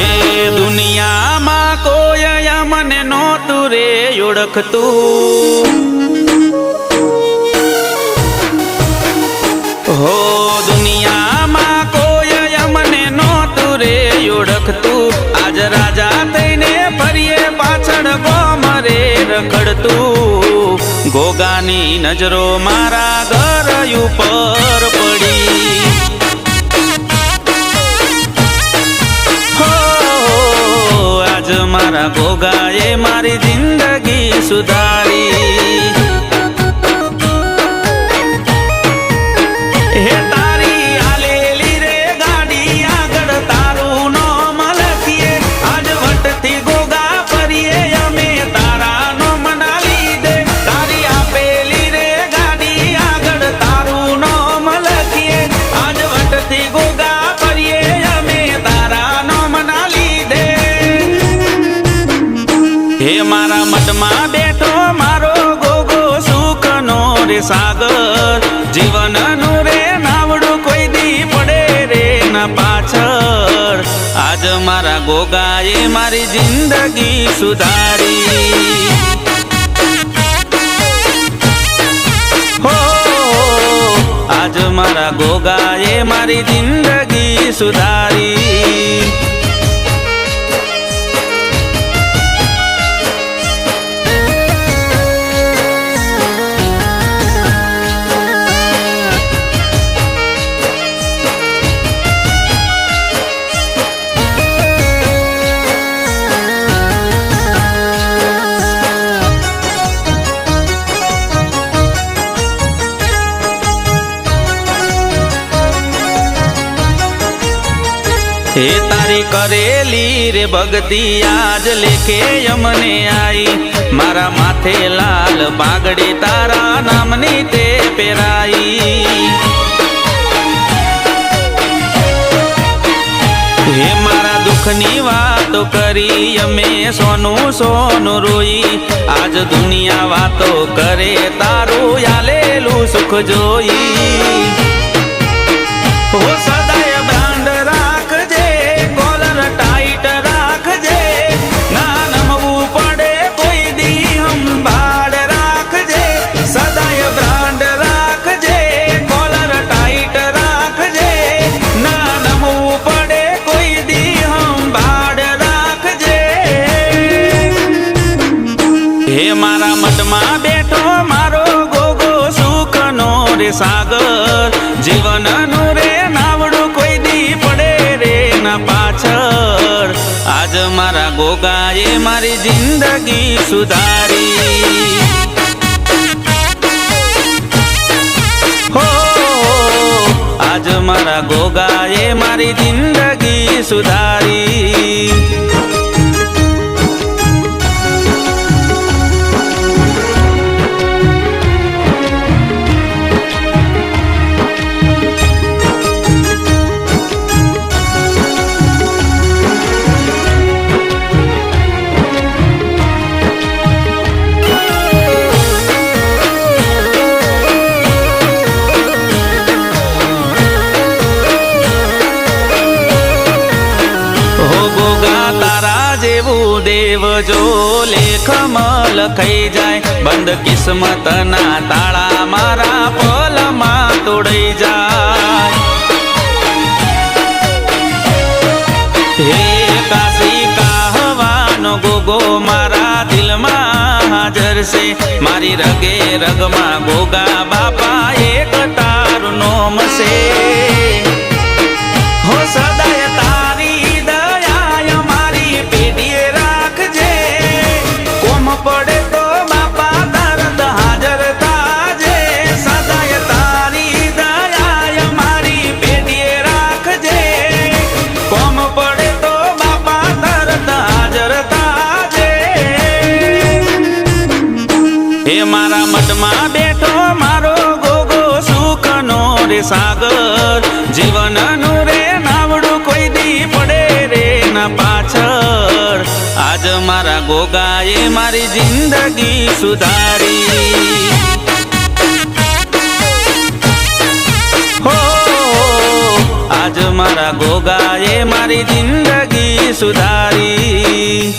હે દુનિયામાં કોઈ મને નહોતું રે ઓળખતું, હો દુનિયામાં કોઈ મને નહોતું રે ઓળખતું, આજ રાજા થઈને ફરીએ પાછળ ગોમ રે રખડતું, ગોગાની નજરો મારા ઘર ઉપર પડી, આજ મારા ગોગાએ મારી જિંદગી સુધારી, હે તારી આલેલી રે ગાડી આગળ તારું નામ લખીએ, આજ વટથી ગોગા ફરીએ અમે તારા નામ ના લીધે, તારી આપેલી રે ગાડી આગળ તારું નામ લખીએ, આજ વટથી ગોગા ફરીએ અમે તારા નામ ના લીધે, હે મારા મઠમાં બેઠો મારો ગોગો સુખનો રે સાગર, જીવનનું રે નાવડું કોઈ દી પડે રે ના પાછળ, આજ મારા ગોગાએ મારી જિંદગી સુધારી, હો આજ મારા ગોગાએ મારી જિંદગી સુધારી, હે તારી કરેલી રે ભક્તિ આજ લેખે અમને આઈ, મારા માથે લાલ પાઘડી તારા નામની તે પહેરાઈ, હે મારા દુઃખની વાતો કરી અમે સોનું સોનું રોઈ, આજ દુનિયા વાતો કરે તારું આલેલું સુખ જોઈ, હો સદાય બ્રાન્ડ રાખજે કોલર ટાઈટ રાખજે, ના નમવું પડે કોઈ દી સંભાળ રાખજે, સદાય બ્રાન્ડ રાખજે કોલર ટાઈટ રાખજે, ના નમવું પડે કોઈ દી સંભાળ રાખજે, હે મારા મઠમાં બેઠો મારો ગોગો સુખનો રે સાગર, જીવનનું રે નાવડું કોઈ દી પડે રે ના પાછળ, આજ મારા ગોગાએ મારી જિંદગી સુધારી, હો આજ મારા ગોગાએ મારી જિંદગી સુધારી, દેવ જો લેખમાં લખાઈ જાય, બંધ કિસ્મતના તાળા મારા પલમાં તોડાઈ જાય, હે કાશી કહવાનો ગોગો મારા દિલમાં હાજર છે, મારી રગે રગમાં ગોગા બાપા એક તારું નોમ છે, હો સદાય તારી દયા મારી પેઢીએ રાખજે, કોમ પડે તો બાપા તરત હાજર થાજે, સદાય તારી દયા મારી પેઢીએ રાખજે, કોમ પડે તો બાપા તરત હાજર થાજે, હે મારા મઠમાં બેઠો મારો ગોગો સુખનો રે સાગર, જીવનનું રે નાવડું કોઈ દી પડે રે ના પાછળ, આજ મારા ગોગાએ મારી જિંદગી સુધારી, હો આજ મારા ગોગાએ મારી જિંદગી સુધારી.